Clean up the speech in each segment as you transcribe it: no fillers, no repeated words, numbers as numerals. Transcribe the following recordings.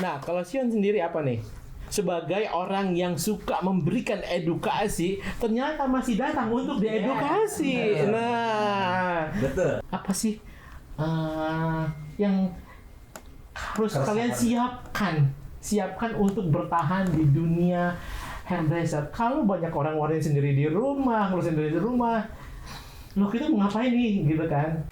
Nah, kalau Sion sendiri apa nih? Sebagai orang yang suka memberikan edukasi, ternyata masih datang untuk diedukasi. Nah, Betul. apa sih yang harus kalian siapkan untuk bertahan di dunia hairdresser? Kalau banyak orang-orang yang sendiri di rumah, kalau sendiri di rumah, lo kita mau ngapain nih, gitu kan?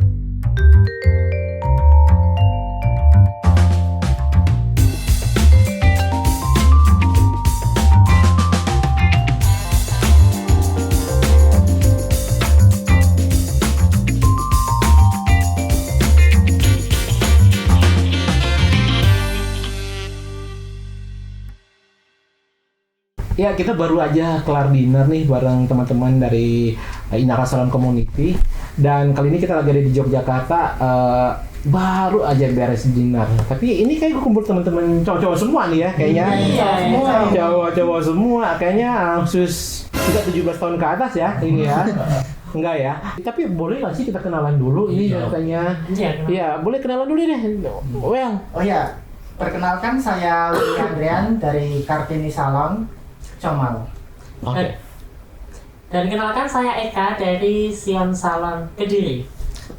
Ya, kita baru aja kelar dinner nih bareng teman-teman dari Inara Salon Community. Dan kali ini kita lagi ada di Yogyakarta, baru aja beres dinner. Tapi ini kayak kumpul teman-teman cowok-cowok semua nih ya kayaknya. Cowok-cowok semua kayaknya khusus kita 17 tahun ke atas ya ini ya. Enggak ya. Tapi boleh nggak sih kita kenalan dulu ini katanya? Iya, boleh kenalan dulu deh. Well. Oh ya, perkenalkan saya Willy Andrian dari Kartini Salon Comal. Oke. Dan kenalkan saya Eka dari Sion Salon Kediri.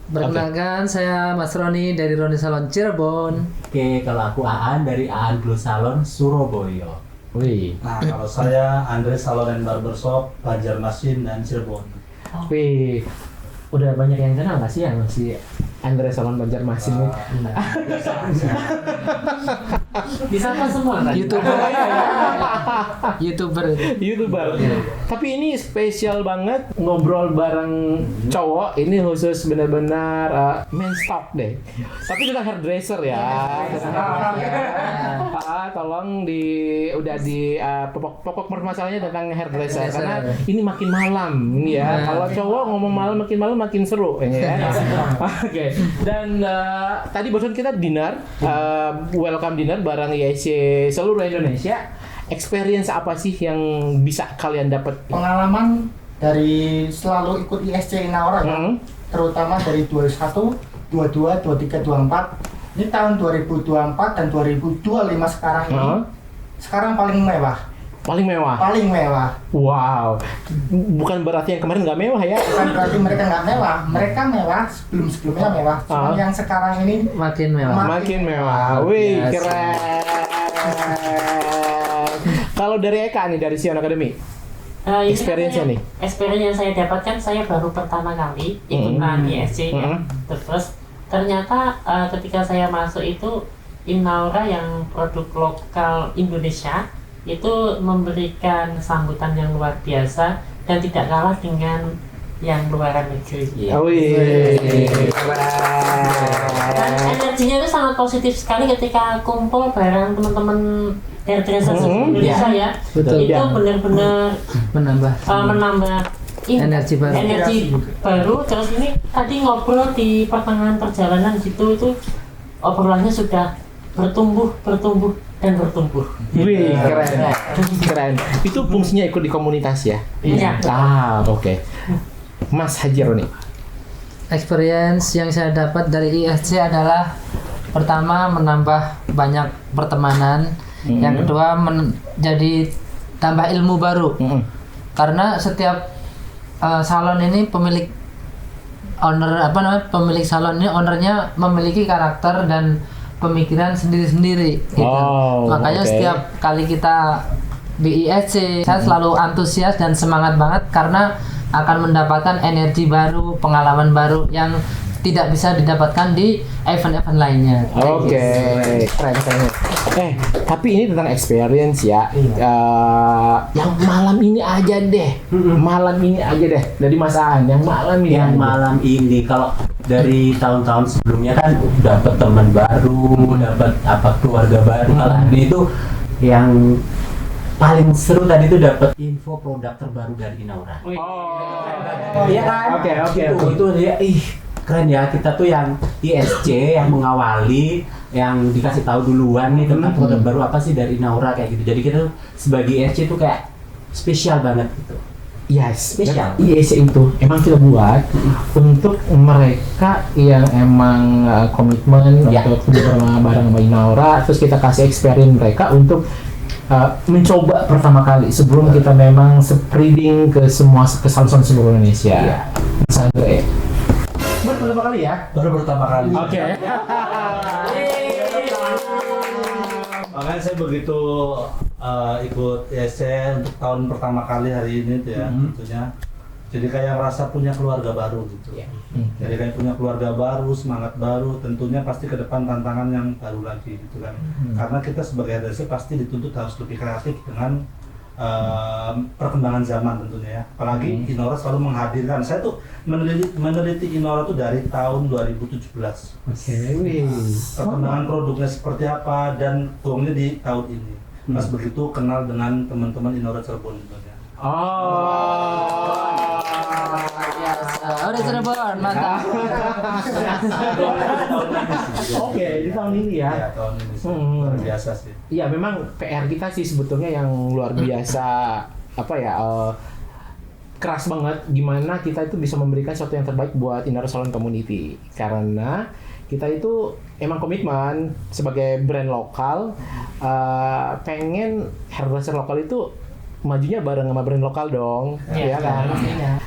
Perkenalkan saya Mas Roni dari Roni Salon Cirebon. Oke, kalau aku Aan dari Aan Glow Salon Surabaya. Wih. Nah, kalau saya Andre Salon and Barbershop, Banjarmasin dan Cirebon. Wih. Udah banyak yang kenal nggak sih yang si Andre Salon Banjarmasin nih? Disapa semua kan? YouTuber. Tapi ini spesial banget ngobrol bareng cowok. Ini khusus benar-benar men's talk deh. Tapi tentang hairdresser ya. Tolong udah di pokok permasalahannya tentang hairdresser karena ini makin malam ini ya. Kalau cowok ngomong makin malam makin seru ini ya. Oke. Dan tadi barusan kita dinner, welcome dinner bareng ISC seluruh Indonesia. Experience apa sih yang bisa kalian dapat? Pengalaman dari selalu ikut ISC Inaura ya, terutama dari 21, 22, 23, 24. Ini tahun 2024 dan 2025 sekarang ini. Sekarang paling mewah. Paling mewah. Paling mewah. Wow. Bukan berarti yang kemarin nggak mewah ya? Bukan berarti mereka nggak mewah. Mereka mewah sebelumnya mewah. Cuma yang sekarang ini Makin mewah. Makin mewah. Wih, keren. Kalau dari Eka nih dari Sion Academy. Experience-nya nih. Experience yang saya dapatkan, saya baru pertama kali ikutan ISC ya. Terus ternyata ketika saya masuk itu Inaura yang produk lokal Indonesia itu memberikan sambutan yang luar biasa dan tidak kalah dengan yang luar negeri. Dan energinya itu sangat positif sekali ketika kumpul bareng teman-teman hairdresser Indonesia ya. Betul. Itu benar-benar Menambah energi baru. Terus ini tadi ngobrol di pertengahan perjalanan gitu itu obrolannya sudah bertumbuh dan bertumbuh. Wih, keren. Itu fungsinya ikut di komunitas ya? Iya. Oke. Mas Haji Roni. Experience yang saya dapat dari ISC adalah pertama menambah banyak pertemanan, yang kedua jadi tambah ilmu baru. Karena setiap salon ini pemilik salon ini ownernya memiliki karakter dan pemikiran sendiri-sendiri gitu. Makanya setiap kali kita di ISC saya selalu antusias dan semangat banget karena akan mendapatkan energi baru, pengalaman baru yang tidak bisa didapatkan di event-event lainnya. Oke, keren. Tapi ini tentang experience ya. Yang malam ini aja deh. Dari Mas Aan, yang malam ini. Yang malam ini kalau dari tahun-tahun sebelumnya kan dapat teman baru, dapat keluarga baru. Kalau ini itu yang paling seru tadi itu dapat info produk terbaru dari Inaura. Iya kan? Oke. Itu dia keren ya, kita tuh yang ISC yang mengawali, yang dikasih tahu duluan nih tentang produk baru apa sih dari Inaura kayak gitu. Jadi kita tuh sebagai ISC tuh kayak spesial banget gitu. Yes, Spesial. IEC itu emang kita buat untuk mereka yang emang komitmen Ya. untuk bersama bareng sama Inaura, terus kita kasih experience mereka untuk mencoba pertama kali sebelum kita memang spreading ke semua ke Samsung seluruh Indonesia. Iya. Misalnya, buat pertama kali ya. Baru pertama kali. Oke. Makanya saya begitu ikut ISC untuk tahun pertama kali hari ini tuh ya, tentunya. Jadi kayak ngerasa punya keluarga baru gitu. Jadi kayak punya keluarga baru, semangat baru, tentunya pasti ke depan tantangan yang baru lagi gitu kan. Karena kita sebagai RDC pasti dituntut harus lebih kreatif dengan perkembangan zaman tentunya ya. Apalagi Inaura selalu menghadirkan. Saya tuh meneliti Inaura tuh dari tahun 2017. Oke, wih. Perkembangan produknya seperti apa dan gongnya di tahun ini. Pas begitu kenal dengan teman-teman Inaura Cirebon tentunya. Oh. Udah Cirebon, mantap. Oke, di tahun ini ya. Ya tahun ini sih, luar biasa sih. Iya, memang PR kita sih sebetulnya yang luar biasa apa ya keras banget gimana kita itu bisa memberikan sesuatu yang terbaik buat Inaura Salon Community karena kita itu emang komitmen sebagai brand lokal pengen hairdresser lokal itu majunya bareng sama brand lokal dong, ya kan?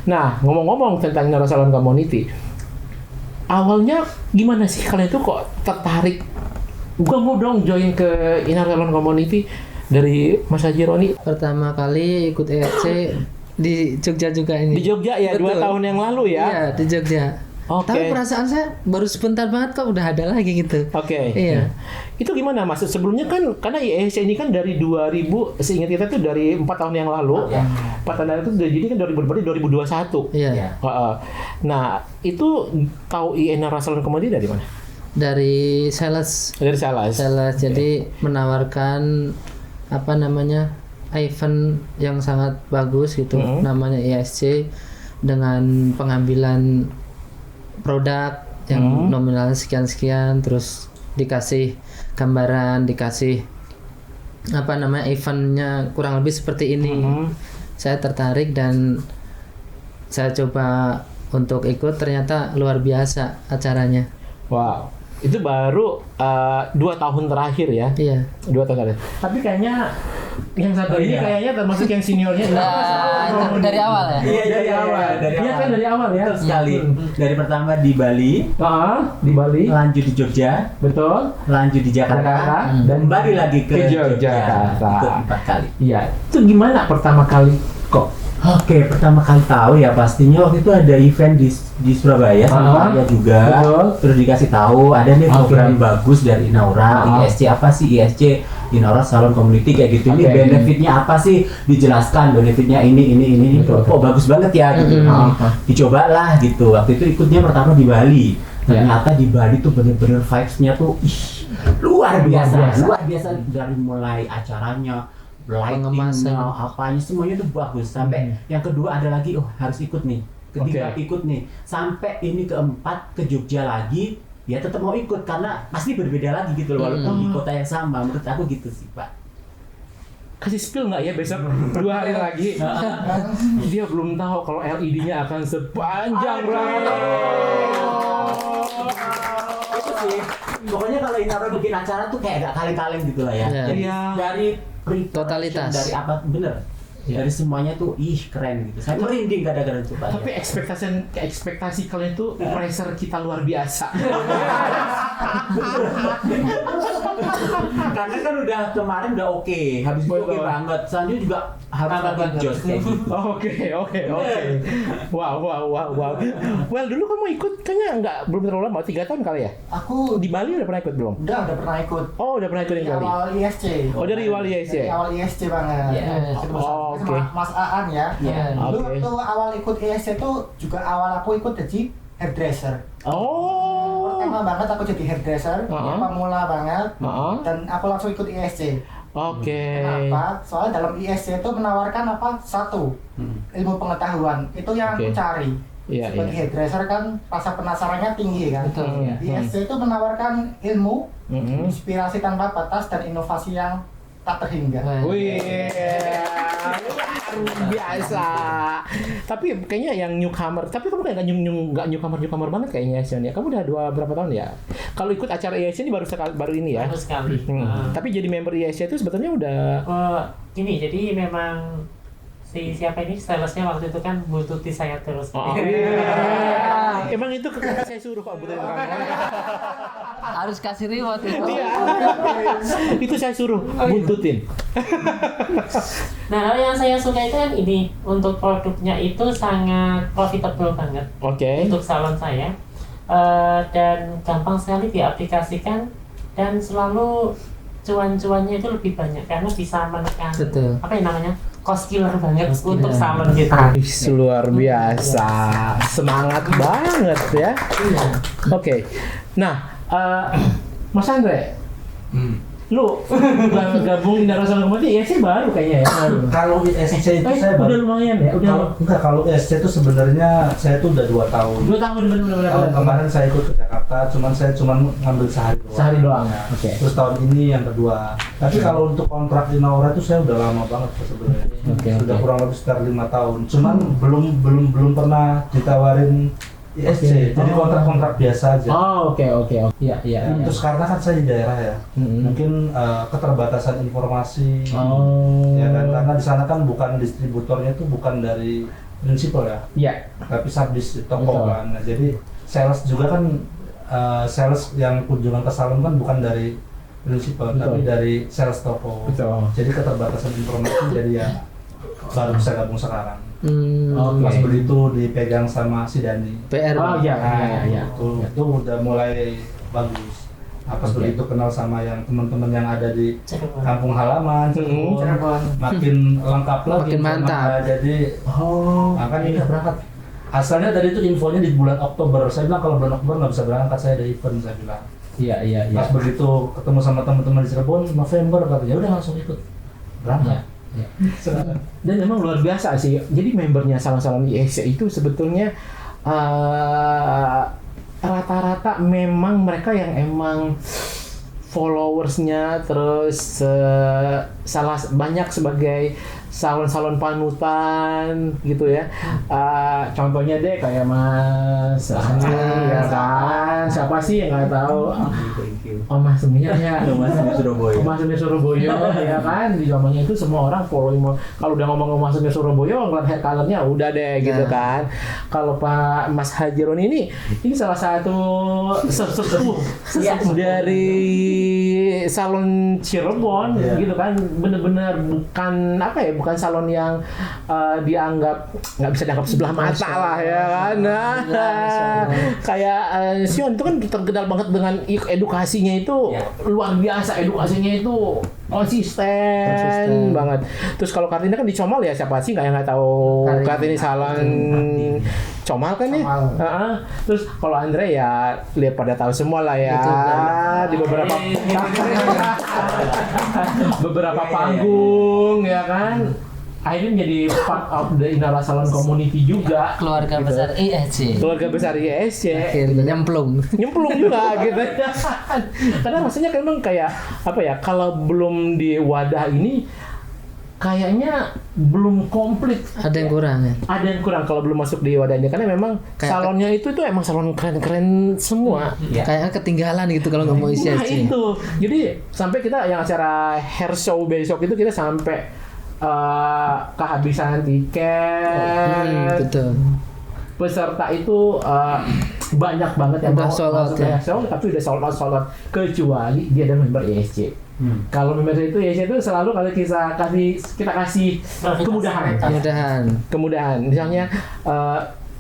Nah, ngomong-ngomong tentang Inaura Salon Community, awalnya gimana sih kalian tuh kok tertarik? Gua mau dong join ke Inaura Salon Community dari Mas Haji Roni. Pertama kali ikut ESC di Jogja juga ini. Di Jogja ya, 2 Betul. tahun yang lalu ya? Iya, di Jogja. Oke. Tapi perasaan saya baru sebentar banget kok udah ada lagi gitu. Oke. Iya. Itu gimana Mas? Sebelumnya kan karena IEC ini kan dari 2000, seingat kita tuh dari 4 tahun yang lalu. 4 tahun yang lalu itu jadi kan berarti 2021. Iya. Iya. Nah, itu tahu Inaura Salon Community dari mana? Dari sales. Dari Salas. Jadi menawarkan apa namanya? Event yang sangat bagus gitu, namanya ISC dengan pengambilan produk yang nominal sekian-sekian, terus dikasih gambaran, dikasih apa namanya eventnya kurang lebih seperti ini. Saya tertarik dan saya coba untuk ikut, ternyata luar biasa acaranya. Wow. Itu baru 2 tahun terakhir ya? Iya. 2 tahun terakhir. Tapi kayaknya yang satu ini kayaknya termasuk yang seniornya. Nah, itu dari awal ya. Iya, Dari awal. Iya kan dari awal ya. Betul sekali. Dari pertama di Bali, Di Bali. lanjut di Jogja, Betul. lanjut di Jakarta, Jakarta, dan kembali lagi ke Yogyakarta. Ikut 4 kali. Iya. Itu gimana pertama kali kok? Oke, pertama kali tahu ya pastinya waktu itu ada event di Surabaya sama saya juga. Betul. Terus dikasih tahu ada nih program bagus dari Inaura. ISC apa sih ISC? Inaura Salon Community kayak gitu. Ini benefitnya apa sih? Dijelaskan benefitnya ini. Betul. Kok bagus banget ya gitu. Dicobalah gitu. Waktu itu ikutnya pertama di Bali. Ternyata di Bali tuh bener-bener vibes-nya tuh luar biasa. Luar biasa dari mulai acaranya, lightingnya, apanya semuanya tuh bagus. Sampai yang kedua ada lagi, harus ikut nih. Ketiga ikut nih. Sampai ini keempat ke Jogja lagi, ya tetap mau ikut karena pasti berbeda lagi gitu loh, walaupun di kota yang sama. Menurut aku gitu sih, Pak. Kasih spill nggak ya besok 2 hari lagi? Dia belum tahu kalau LED-nya akan sepanjang Itu sih. Pokoknya kalau Inaura bikin acara tuh kayak gak kaleng-kaleng gitu lah ya. Iya. Jadi dari Totalitas. dari apa bener. Dari semuanya tuh keren gitu. Saya merinding kadang-kadang tuh Pak. Tapi ekspektasi kalian tuh pressure kita luar biasa. Karena kan udah kemarin udah oke, habis itu oke banget. Selanjutnya juga harus makin jos kayak gitu. Oke. Wow. Well, dulu kamu ikut kayaknya belum terlalu lama, 3 tahun kali ya? Aku Di Bali udah pernah ikut belum? udah pernah ikut Oh, udah pernah ikut di yang Bali. awal ISC. Oh, dari awal ISC. Dari awal ISC banget. Iya. Ketemu Oh, sama oke. Mas Aan ya. Iya. Dulu Oke. waktu awal ikut ISC itu juga awal aku ikut jadi hairdresser. Oh. Pertama banget aku jadi hairdresser, pemula banget. Dan aku langsung ikut ISC. Oke. Kenapa? Soalnya dalam ISC itu menawarkan apa? Satu, ilmu pengetahuan. Itu yang aku Oke. cari. Iya, Sebagai iya. hairdresser kan rasa penasarannya tinggi kan. Betul. ISC itu menawarkan ilmu, Mhm. inspirasi tanpa batas dan inovasi yang tak terhingga. Wah. Wih. luar biasa. Tapi kayaknya yang newcomer, tapi kamu kayak nggak newcomer banget kayaknya Sion ya. Kamu udah berapa tahun ya? Kalau ikut acara ISC ini baru ini ya. Baru sekali. Tapi jadi member ISC itu sebetulnya udah Gini, jadi memang siapa ini salesnya waktu itu kan bututi saya terus. Emang itu saya suruh Pak bututin orang. Harus kasih reward itu. Iya. Itu saya suruh buntutin. Nah, yang saya suka itu kan ini, untuk produknya itu sangat profitable banget Oke. untuk salon saya. Dan gampang sekali diaplikasikan dan selalu cuan-cuannya itu lebih banyak karena bisa menekan Betul. apa yang namanya cost killer banget untuk salon kita. Luar biasa, semangat banget ya. Iya. Oke, nah Mas Andre, lu gabung di Narasana Komite, ya sih baru kayaknya ya. Kalau ISC itu saya udah baru. lumayan ya, Kalau ISC itu sebenarnya saya tuh udah 2 tahun. 2 tahun benar-benar. Tahun kemarin saya ikut ke Jakarta, saya cuma ngambil sehari doang. Sehari doang. Ya. Oke. Terus tahun ini yang kedua. Tapi kalau untuk kontrak di Naura itu saya udah lama banget sebenarnya. Sudah kurang lebih sekitar 5 tahun. Cuman belum pernah ditawarin ISC. Jadi kontrak-kontrak biasa aja. Oh, oke. Iya. Terus karena kan saya di daerah ya, mungkin keterbatasan informasi. Oh. Ya kan, karena di sana kan bukan distributornya itu bukan dari prinsipal ya. Iya. Tapi subdis di Betul. toko kan. Nah, jadi sales juga kan sales yang kunjungan ke salon kan bukan dari prinsipal tapi dari sales toko. Betul. Jadi keterbatasan informasi jadi ya baru bisa gabung sekarang. Oke. Pas begitu dipegang sama si Dani. PR. Oh iya. Itu udah mulai bagus. Pas begitu kenal sama yang teman-teman yang ada di kampung halaman, makin lengkap lagi. Makin mantap. Jadi Makanya ini berangkat. Asalnya tadi itu infonya di bulan Oktober. Saya bilang kalau bulan Oktober nggak bisa berangkat, saya ada event, saya bilang. Iya. Pas begitu ketemu sama teman-teman di Cirebon, November katanya, udah langsung ikut berangkat. Iya. Dan memang luar biasa sih. Jadi membernya salon-salon ISC itu sebetulnya rata-rata memang mereka yang emang followersnya terus banyak sebagai salon-salon panutan gitu ya. Contohnya deh kayak Mas Ani ya kan. Siapa sih yang nggak tahu? Oh Mas Semir ya. Mas di Surabaya. Mas Semir Surabaya ya kan. Di zamannya itu semua orang following. Kalau udah ngomong Mas Semir Surabaya, ngeliat hair colornya udah deh gitu kan. Kalau Pak Mas Hajiron ini salah satu sesepuh dari salon Cirebon gitu kan. Bener-bener bukan apa ya, bukan salon yang nggak bisa dianggap sebelah mata lah ya kan. Kayak Sion itu kan terkenal banget dengan edukasinya itu luar biasa, edukasinya itu konsisten banget. Terus kalau Kartini kan di Comal ya, siapa sih nggak tahu Kartini salon Comal kan ya. Terus kalau Andre ya lihat pada tahu semua lah ya. Di beberapa panggung ya kan. Akhirnya menjadi part of the Inara Salon Community juga. Keluarga besar ISC. Keluarga besar ISC. Akhirnya nyemplung juga gitu. Karena rasanya kan memang kayak apa ya, kalau belum di wadah ini kayaknya belum komplit. ada yang kurang ya. Ada yang kurang kalau belum masuk di wadahnya, karena memang salonnya itu emang salon keren-keren semua. Kayaknya ketinggalan gitu kalau nggak mau ISC. Nah itu, jadi sampai kita yang acara hair show besok itu kita sampai kehabisan tiket. Betul. Peserta itu banyak banget yang udah sold out ya. Tapi udah sold out kecuali dia ada member ISC. Kalau member itu ISC itu selalu kalau kita kasih kemudahan. Misalnya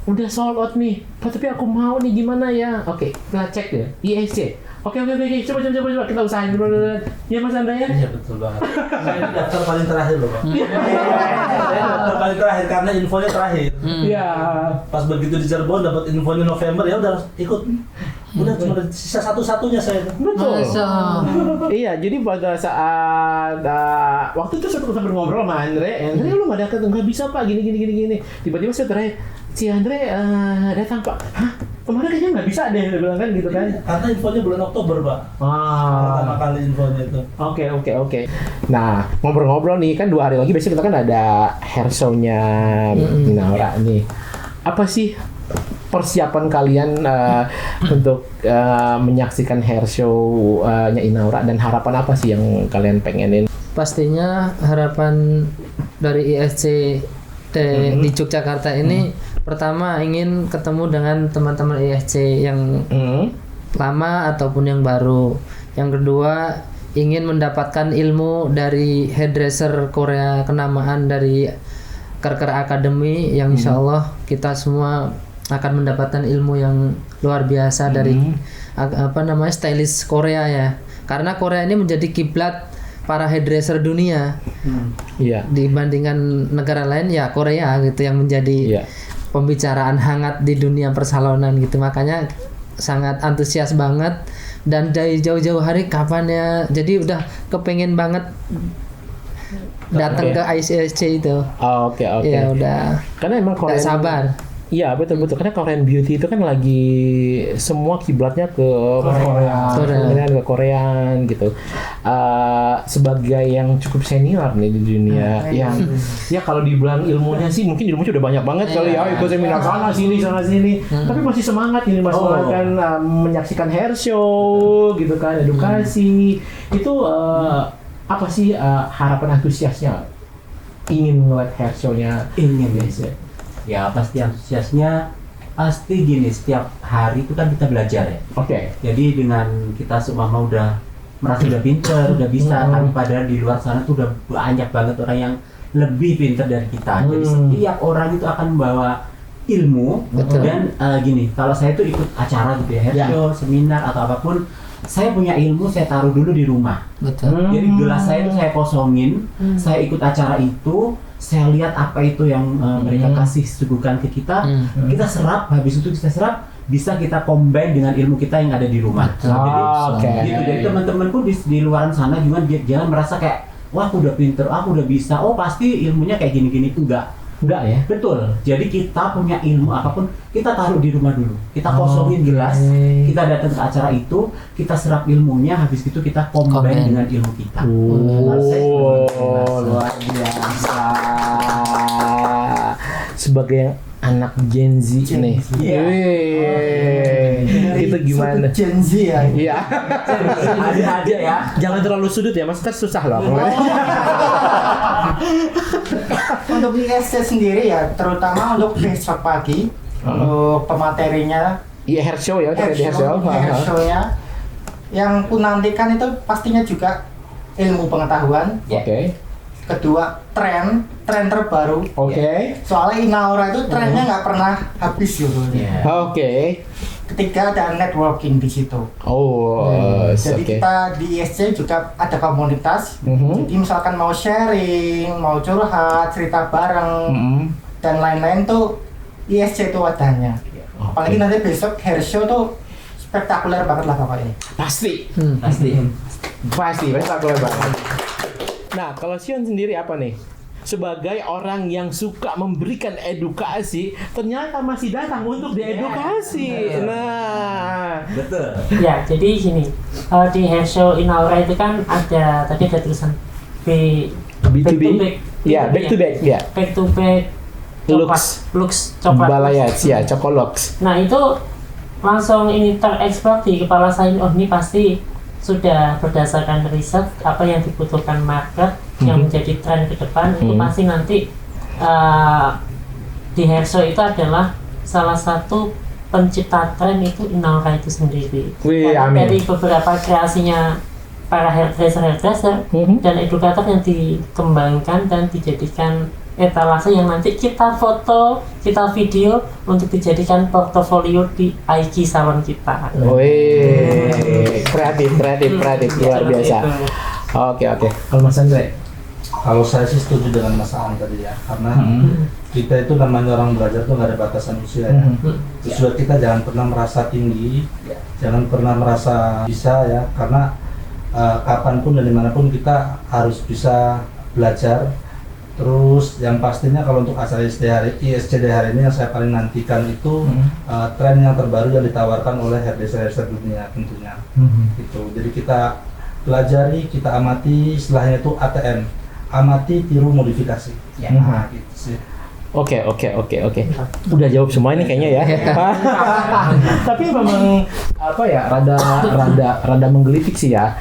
udah sold out nih, tapi aku mau nih, gimana ya? Oke, kita cek deh ISC. Oke, coba kita usahain dulu. Ya Mas Anda ya? Iya betul banget. Saya ini daftar paling terakhir loh Pak. Saya daftar paling terakhir karena infonya terakhir. Iya. Pas begitu di Cirebon dapat infonya November, ya udah ikut. Udah cuma sisa satu-satunya saya. Betul. Iya, jadi pada saat waktu itu saya sempat ngobrol sama Andre lu nggak bisa Pak, gini. Tiba-tiba saya terakhir si Andre datang Pak. Hah? kemarin kayaknya nggak bisa deh, dia bilang kan gitu kan. Karena infonya bulan Oktober, Pak. Pertama kali infonya itu. Oke. Nah, ngobrol-ngobrol nih, kan 2 hari lagi besok kita kan ada hair show-nya Inaura nih. Apa sih persiapan kalian untuk menyaksikan hair show-nya Inaura, dan harapan apa sih yang kalian pengenin? Pastinya harapan dari ISC di Yogyakarta ini pertama ingin ketemu dengan teman-teman ISC yang lama ataupun yang baru. Yang kedua ingin mendapatkan ilmu dari hairdresser Korea kenamaan dari Kerker Academy yang insya Allah kita semua akan mendapatkan ilmu yang luar biasa dari stylist Korea ya. Karena Korea ini menjadi kiblat para hairdresser dunia. Iya. Dibandingkan negara lain ya Korea gitu yang menjadi pembicaraan hangat di dunia persalonan gitu. Makanya sangat antusias banget, dan dari jauh-jauh hari kapan ya. Jadi udah kepengen banget datang ke ICSC itu. Oke. Ya udah. Karena emang Korean, nggak sabar. Iya betul. Karena Korean Beauty itu kan lagi semua kiblatnya ke Korea. Ke Korean gitu. Sebagai yang cukup senior nih di dunia, yang ya kalau dibilang ilmunya sih mungkin ilmunya udah banyak banget kali ya, ikut seminar sana sini, tapi masih semangat ini Mas kan menyaksikan hair show gitu kan, edukasi itu apa sih harapan antusiasnya ingin ngeliat hair show-nya? Ingin ya pasti antusiasnya pasti gini, setiap hari itu kan kita belajar ya. Oke. Jadi dengan kita seumpama udah merasa udah pinter, udah bisa, kan padahal di luar sana tuh udah banyak banget orang yang lebih pinter dari kita. Jadi setiap orang itu akan membawa ilmu. Dan gini, kalau saya tuh ikut acara gitu ya, hair show, seminar atau apapun, saya punya ilmu, saya taruh dulu di rumah. Jadi gelas saya itu saya kosongin, saya ikut acara itu, saya lihat apa itu yang mereka kasih suguhkan ke kita, kita serap, habis itu kita serap, bisa kita combine dengan ilmu kita yang ada di rumah. Gitu. Jadi teman-teman pun di luar sana juga jangan merasa kayak, wah aku udah pinter, aku udah bisa, oh pasti ilmunya kayak gini-gini. Enggak ya? Betul. Jadi kita punya ilmu apapun, kita taruh di rumah dulu. Kita kosongin gelas, kita datang ke acara itu, kita serap ilmunya, habis itu kita combine dengan ilmu kita. Luar biasa. Sebagai anak Gen Z nih. Itu gimana? Gen Z ya. Iya. Ada ya. Jangan terlalu sudut ya, Mas, kan susah loh. Untuk ISC sendiri ya, terutama untuk besok pagi, untuk pematerinya, hair show ya, hair show-nya, yang ku nantikan itu pastinya juga ilmu pengetahuan. Kedua, tren terbaru. Soalnya Inaura itu trennya nggak pernah habis gitu. Ketiga, ada networking di situ. Jadi kita di ISC juga ada komunitas. Jadi misalkan mau sharing, mau curhat, cerita bareng, dan lain-lain tuh ISC itu wadahnya. Apalagi nanti besok hair show tuh spektakuler banget lah pokoknya. Pasti spektakuler banget. Nah, kalau Sion sendiri apa nih? Sebagai orang yang suka memberikan edukasi, ternyata masih datang untuk diedukasi. Betul. Ya, jadi gini, di hair show Inaura itu kan ada tulisan B2B. Back to back. Lux coklat. Balayage ya, Chocolux. Nah, itu langsung ini tereksplor di kepala saya. Oh, ini pasti sudah berdasarkan riset apa yang dibutuhkan market, yang menjadi tren ke depan. Itu pasti nanti di hair show itu adalah salah satu pencipta tren itu Inaura itu sendiri. Dari beberapa kreasinya para hairdresser dan edukator yang dikembangkan dan dijadikan etalase yang nanti kita foto, kita video untuk dijadikan portofolio di IG salon kita. Kreatif luar biasa. Oke. Kalau Mas Andre? Kalau saya sih setuju dengan Mas Aan tadi ya, karena kita itu namanya orang belajar tuh nggak ada batasan usia ya. Usia kita jangan pernah merasa tinggi, jangan pernah merasa bisa ya, karena kapanpun dan dimanapun kita harus bisa belajar Terus yang pastinya kalau untuk acara ISCD hari ini yang saya paling nantikan itu tren yang terbaru yang ditawarkan oleh hairdresser dunia tentunya. Gitu. Jadi kita pelajari, kita amati, istilahnya itu ATM, amati, tiru, modifikasi. Nah, gitu sih. Oke. Udah jawab semua ini kayaknya ya. Tapi memang apa ya, rada menggelitik sih ya.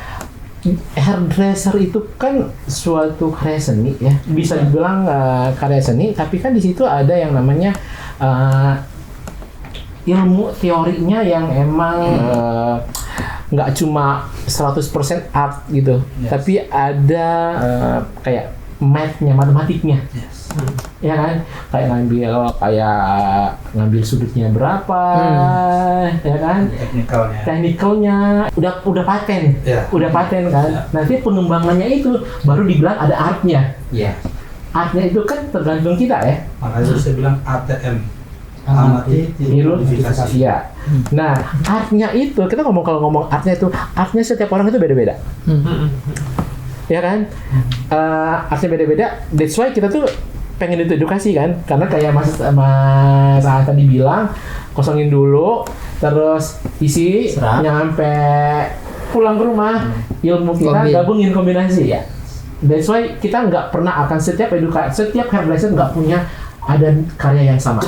Hairdresser itu kan suatu karya seni ya, bisa dibilang karya seni, tapi kan di situ ada yang namanya ilmu teorinya yang emang nggak cuma 100% art gitu, tapi ada kayak mathnya, matematiknya. Ya kan, kayak ngambil sudutnya berapa, ya kan, teknikalnya udah paten, udah paten kan. Nanti pengembangannya itu baru dibilang ada artnya. Artnya itu kan tergantung kita ya. Makanya saya bilang ATM, amati, tiru, modifikasi. Ya. Nah, artnya itu kita kalau ngomong artnya itu, artnya setiap orang itu beda-beda. Ya kan, artnya beda-beda. That's why kita tuh pengen itu edukasi kan, karena kayak Mas tadi bilang, kosongin dulu, terus isi, nyampe pulang ke rumah, ilmu kita gabungin kombinasi ya. That's why kita nggak pernah akan setiap hairdresser nggak punya ada karya yang sama.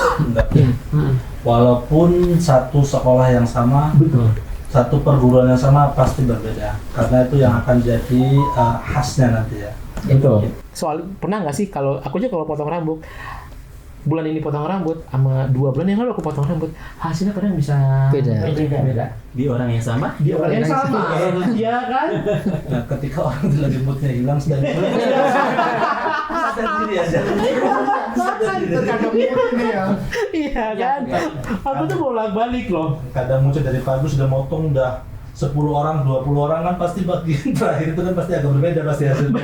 Walaupun satu sekolah yang sama, betul, satu perguruan yang sama pasti berbeda, karena itu yang akan jadi khasnya nanti ya. Itu. Soal pernah nggak sih kalau aku aja kalau potong rambut, bulan ini potong rambut sama 2 bulan yang lalu aku potong rambut, hasilnya kadang bisa beda. Di orang yang sama? Di orang yang sama. Iya kan? Nah, ketika orang itu lagi moodnya hilang, sedang sadar diri aja. Iya kan? Aku tuh bolak-balik loh. Kadang muncul dari pagi sudah motong udah 10 orang, 20 orang kan pasti bagian terakhir itu kan pasti agak berbeda pasti hasilnya.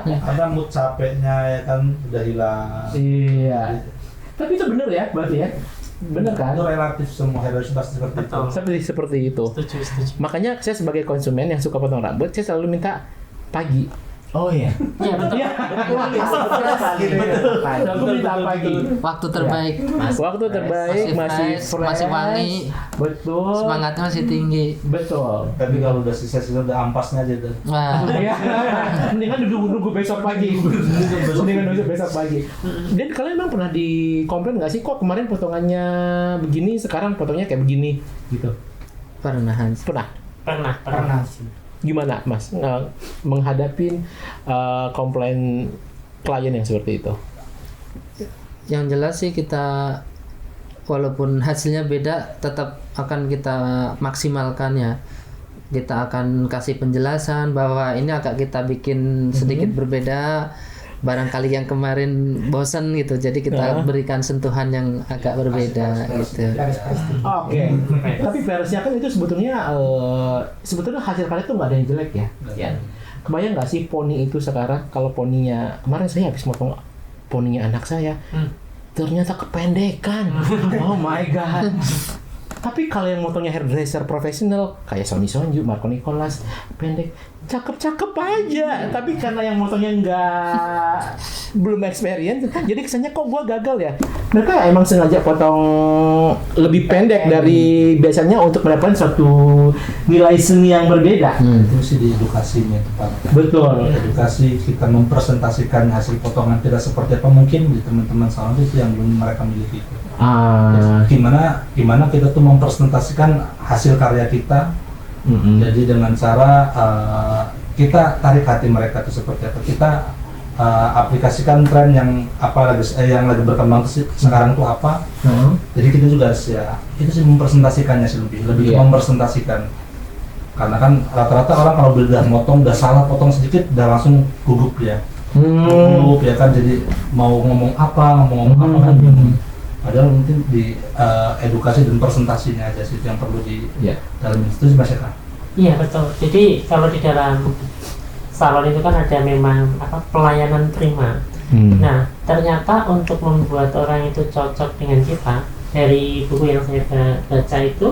Karena mood capeknya ya kan udah hilang. Iya. Tapi itu bener ya, berarti ya? Bener kan? Itu relatif, semua hairdresser pasti seperti itu. Seperti itu. Setuju. Makanya saya sebagai konsumen yang suka potong rambut, saya selalu minta pagi. Oh iya. Iya betul. Betul. Aku minta pagi. Waktu terbaik. Waktu terbaik, masih fresh, masih wangi. Betul. Semangatnya masih tinggi. Betul. Tapi kalau udah sisa-sisa udah ampasnya aja tuh. Wah. Iya. Mendingan nunggu besok pagi. Mendingan nunggu besok pagi. Dan kalian emang pernah dikomplain nggak sih, kok kemarin potongannya begini, sekarang potongnya kayak begini gitu? Pernah Hans. Pernah sih. Gimana Mas menghadapin komplain klien yang seperti itu? Yang jelas sih kita walaupun hasilnya beda tetap akan kita maksimalkan ya. Kita akan kasih penjelasan bahwa ini agak kita bikin sedikit berbeda. Barangkali yang kemarin bosan gitu, jadi kita berikan sentuhan yang agak berbeda gitu. Oke. Tapi versinya kan itu sebetulnya hasil karya itu nggak ada yang jelek ya. Ya. Kebayang nggak sih poni itu sekarang, kalau poninya kemarin saya habis motong poninya anak saya, ternyata kependekan. Oh my god. Tapi kalau yang motongnya hairdresser profesional kayak Sony Sonju, Marco Nicolas, pendek, cakep-cakep aja. Tapi karena yang motongnya belum experience, jadi kesannya kok gua gagal ya. Mereka emang sengaja potong lebih pendek dari biasanya untuk mendapatkan suatu nilai seni yang berbeda. Itu sih di edukasinya tepat. Betul. Edukasi, kita mempresentasikan hasil potongan kita seperti apa mungkin di teman-teman salon itu yang belum mereka miliki. Gimana kita tuh mempresentasikan hasil karya kita. Jadi dengan cara kita tarik hati mereka itu seperti apa, kita aplikasikan tren yang yang lagi berkembang sekarang tuh apa. Jadi kita juga harus ya itu sih mempresentasikannya sih lebih mempresentasikan. Karena kan rata-rata orang kalau udah motong udah salah potong sedikit udah langsung gugup ya. Gugup ya kan, jadi mau ngomong apa kan. Padahal mungkin di edukasi dan presentasinya aja sih yang perlu di dalam itu sih Mas Eka. Iya betul. Jadi kalau di dalam salon itu kan ada memang pelayanan prima. Nah ternyata untuk membuat orang itu cocok dengan kita, dari buku yang saya baca itu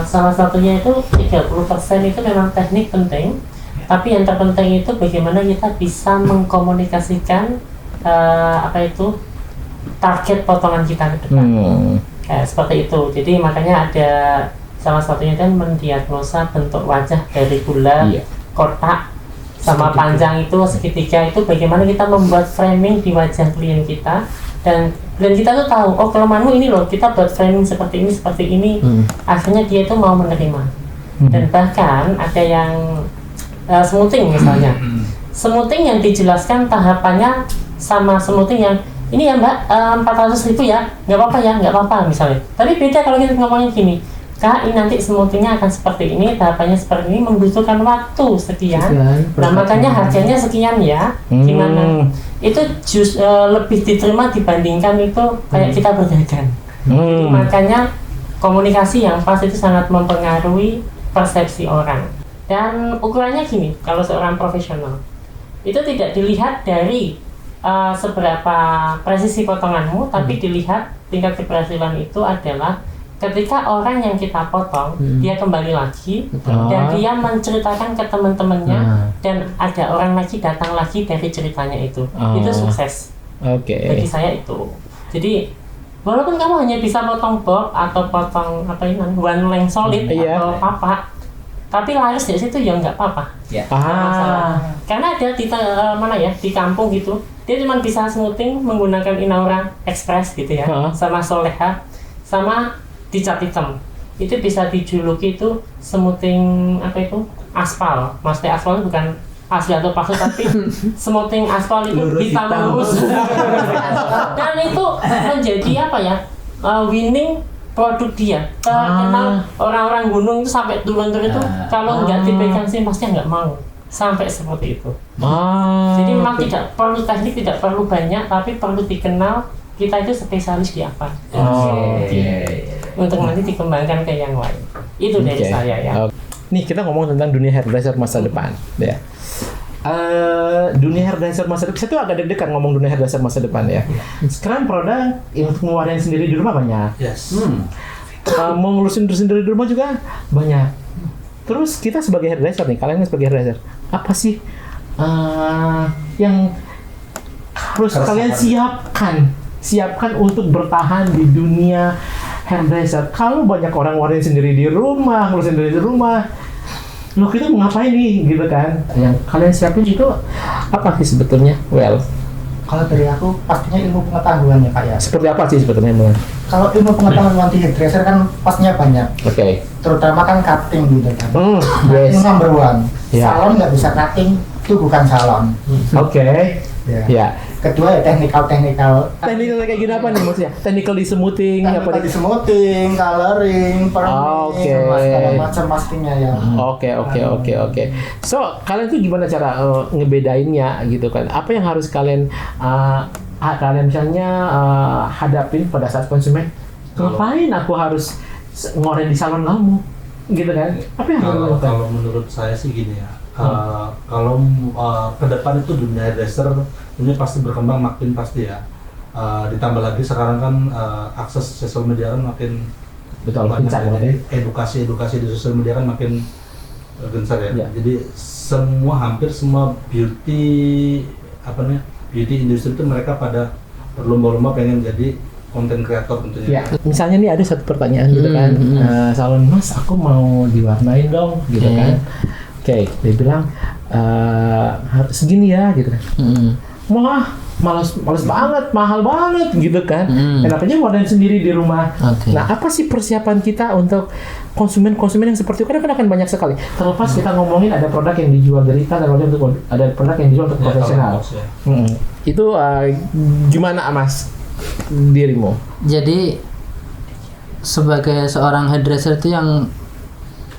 salah satunya itu 30% itu memang teknik penting, Tapi yang terpenting itu bagaimana kita bisa mengkomunikasikan target potongan kita ke depan. Seperti itu. Jadi makanya ada salah satunya kan mendiagnosa bentuk wajah dari bulat, kotak, sama panjang itu segitiga, itu bagaimana kita membuat framing di wajah klien kita, dan kita tuh tahu, oh kelemahanmu ini loh, kita buat framing seperti ini, akhirnya dia itu mau menerima. Dan bahkan ada yang smoothing misalnya, smoothing yang dijelaskan tahapannya sama smoothing yang ini ya mbak, 400.000 ya, nggak apa-apa misalnya. Tapi beda kalau kita ngomongin gini, Kak, ini nanti smoothingnya akan seperti ini, tahapannya seperti ini, membutuhkan waktu sekian. Nah makanya harganya sekian ya, gimana? Itu lebih diterima dibandingkan itu kayak kita berdagang. Makanya komunikasi yang pas itu sangat mempengaruhi persepsi orang. Dan ukurannya gini, kalau seorang profesional itu tidak dilihat dari seberapa presisi potonganmu, tapi dilihat tingkat keberhasilan itu adalah ketika orang yang kita potong dia kembali lagi dan dia menceritakan ke teman-temannya dan ada orang lagi datang lagi dari ceritanya itu sukses. Bagi saya itu. Jadi walaupun kamu hanya bisa potong box atau potong one length solid atau papak, tapi laris dari situ ya nggak apa-apa. Karena ada di kampung gitu, dia cuma bisa smoothing menggunakan Inaura Express gitu ya, sama Soleha, sama dicat hitam. Itu bisa dijuluki itu smoothing aspal. Maksudnya aspal itu bukan asli atau palsu, tapi smoothing aspal itu hitam lurus. Dan itu menjadi winning produk dia. Terkenal orang-orang gunung itu sampai turun itu kalau nggak dipegang sih pasti nggak mau. Sampai seperti itu. Jadi memang tidak perlu teknik, tidak perlu banyak, tapi perlu dikenal kita itu spesialis di apa. Untuk nanti dikembangkan ke yang lain. Itu dari saya ya. Nih kita ngomong tentang dunia hairdresser masa depan, ya. Dunia hairdresser masa depan, saya tuh agak deg-degan ngomong dunia hairdresser masa depan ya. Sekarang produk yang ngeluarin sendiri di rumah banyak. Mau ngelusin sendiri di rumah juga banyak. Terus kita sebagai hairdresser nih, kalian sebagai hairdresser, apa sih yang harus kalian siapkan untuk bertahan di dunia hairdresser? Kalau banyak orang ngeluarin sendiri di rumah, ngelusin sendiri di rumah, loh kita mau ngapain nih gitu kan? Yang kalian siapin itu apa sih sebetulnya? Kalau dari aku pastinya ilmu pengetahuan ya Kak ya. Seperti apa sih sebetulnya? Kalau ilmu pengetahuan di hairdresser kan pastinya banyak. Terutama kan cutting gitu kan. Cutting number one. Salon nggak bisa cutting, itu bukan salon. Kedua ya technical kayak gini apa nih maksudnya? Technical di smoothing, di smoothing, coloring, segala macam pastinya ya. Oke. So kalian tuh gimana cara ngebedainnya gitu kan? Apa yang harus kalian misalnya hadapin pada saat konsumen? Ngapain aku harus ngeluarin di salon kamu? Gitu kan? Apa yang harus dilakukan? Kalau menurut saya sih gini ya. Kalau ke depan itu dunia hairdresser ini pasti berkembang makin pasti ya. Ditambah lagi sekarang kan akses sosial media kan makin gencar ya. Edukasi di sosial media kan makin gencar ya. Jadi hampir semua beauty industri itu mereka pada berlomba-lomba pengen jadi konten kreator tentunya. Misalnya nih ada satu pertanyaan gitu kan, salon mas aku mau diwarnain dong gitu kan. Dia bilang harus segini ya gitu kan. Malas banget, mahal banget gitu kan. Enaknya warnain sendiri di rumah. Nah, apa sih persiapan kita untuk konsumen yang seperti itu? Karena kan akan banyak sekali. Terlepas kita ngomongin ada produk yang dijual dari retail, ada produk yang dijual untuk profesional. Itu gimana Mas dirimu? Jadi sebagai seorang hairdresser itu yang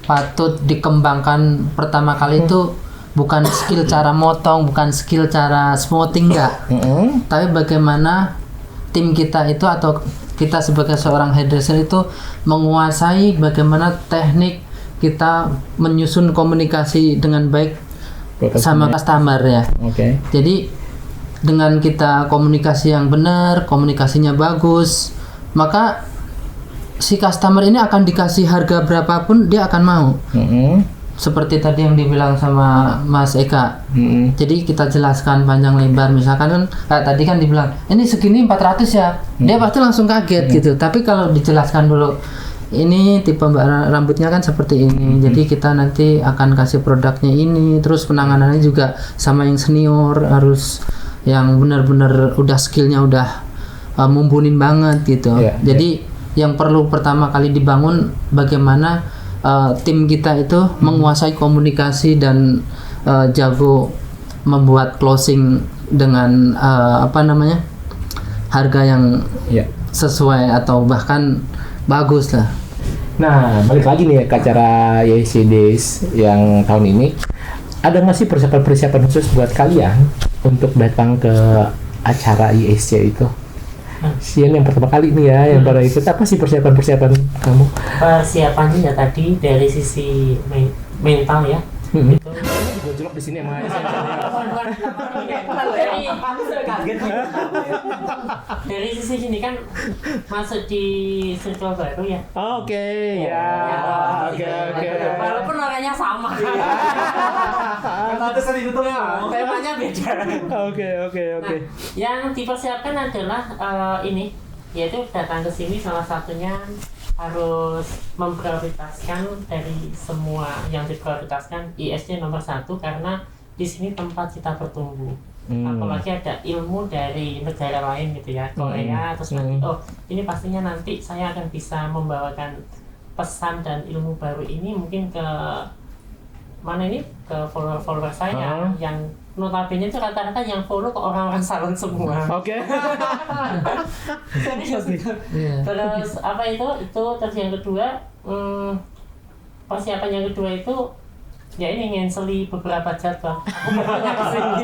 patut dikembangkan pertama kali itu bukan skill cara motong, bukan skill cara smoothing enggak. Tapi bagaimana tim kita itu atau kita sebagai seorang hairdresser itu menguasai bagaimana teknik kita menyusun komunikasi dengan baik sama customer ya. Jadi dengan kita komunikasi yang benar, komunikasinya bagus, maka si customer ini akan dikasih harga berapapun dia akan mau. seperti tadi yang dibilang sama Mas Eka. Jadi kita jelaskan panjang lebar, misalkan kan kayak tadi kan dibilang ini segini 400 ya, dia pasti langsung kaget gitu. Tapi kalau dijelaskan dulu, ini tipe rambutnya kan seperti ini, jadi kita nanti akan kasih produknya ini, terus penanganannya juga sama yang senior, harus yang benar-benar udah skillnya udah mumpunin banget gitu. Jadi yang perlu pertama kali dibangun bagaimana tim kita itu menguasai komunikasi dan jago membuat closing dengan harga yang sesuai atau bahkan bagus lah. Nah, balik lagi nih ke acara YC Days yang tahun ini. Ada nggak sih persiapan khusus buat kalian untuk datang ke acara ISC itu? Sian yang pertama kali nih ya, yang baru ikut, apa sih persiapan kamu? Persiapannya ya tadi dari sisi mental ya. Itu Gojlok di sini emang. dari sisi gini kan masuk di circle baru ya. Oke, ya. Oke. Walaupun orangnya sama. Kita sering itu Temanya beda. Oke. Nah, yang dipersiapkan adalah ini, yaitu datang ke sini salah satunya harus memprioritaskan dari semua yang diprioritaskan ISC nomor 1 karena di sini tempat kita bertumbuh. Apalagi ada ilmu dari negara lain gitu ya, Korea, terus nanti ini pastinya nanti saya akan bisa membawakan pesan dan ilmu baru ini mungkin ke mana ini, ke follower saya yang notabene itu rata-rata yang follow ke orang-orang salon semua. Oke. Serius itu. Terus apa itu terus yang kedua persiapan yang kedua itu ya ini ngenseli beberapa jadwal. Aku barunya kesini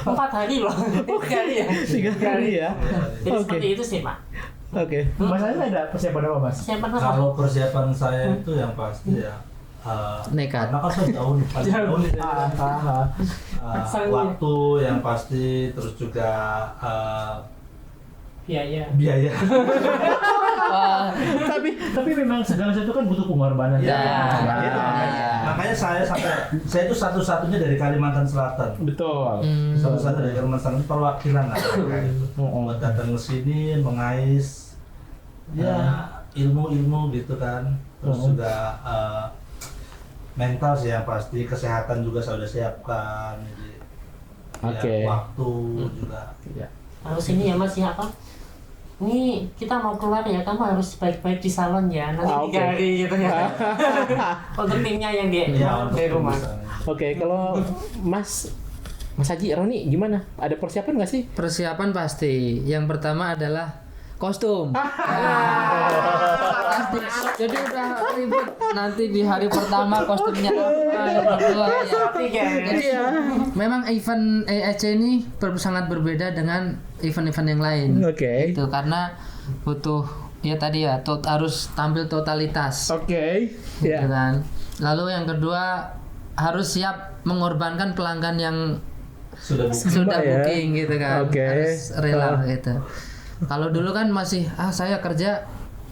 4 hari loh. 3 hari ya. 3 hari ya. Jadi seperti itu sih Pak. Oke. Mas Adi ada persiapan apa, Mas? Persiapan apa? Kalau persiapan saya itu yang pasti ya Nekat. karena kan saya jauh nih waktu yang pasti, terus juga biaya. tapi memang segala sesuatu kan butuh pengorbanan. Makanya saya itu satu-satunya dari Kalimantan Selatan. Betul. Satu-satunya dari Kalimantan Selatan, perwakilan lah kayak gitu. Buat datang ke sini mengais ilmu gitu kan. Terus juga mental sih yang pasti, kesehatan juga saya udah siapkan. Jadi waktu juga. Harus ini ya Mas ya apa? Ini kita mau keluar ya, kamu harus baik-baik di salon ya, nanti 3 hari gitu ya. Untuk timnya yang di rumah. Oke, kalau Mas Haji Roni gimana? Ada persiapan nggak sih? Persiapan pasti. Yang pertama adalah kostum. Jadi udah ribet nanti di hari pertama kostumnya apa, yang kedua ya. Jadi memang event ESC ini sangat berbeda dengan event-event yang lain. Oke. Itu karena butuh ya tadi ya harus tampil totalitas. Oke. Gitu kan. Lalu yang kedua harus siap mengorbankan pelanggan yang sudah booking gitu kan. Harus rela gitu. Kalau dulu kan masih saya kerja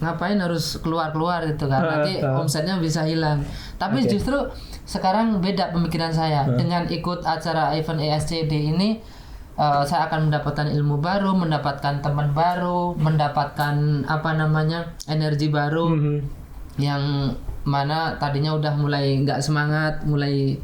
ngapain harus keluar gitu kan, nanti omsetnya bisa hilang. Tapi justru sekarang beda pemikiran saya. Dengan ikut acara event ESCD ini saya akan mendapatkan ilmu baru, mendapatkan teman baru, mendapatkan energi baru yang mana tadinya udah mulai nggak semangat, mulai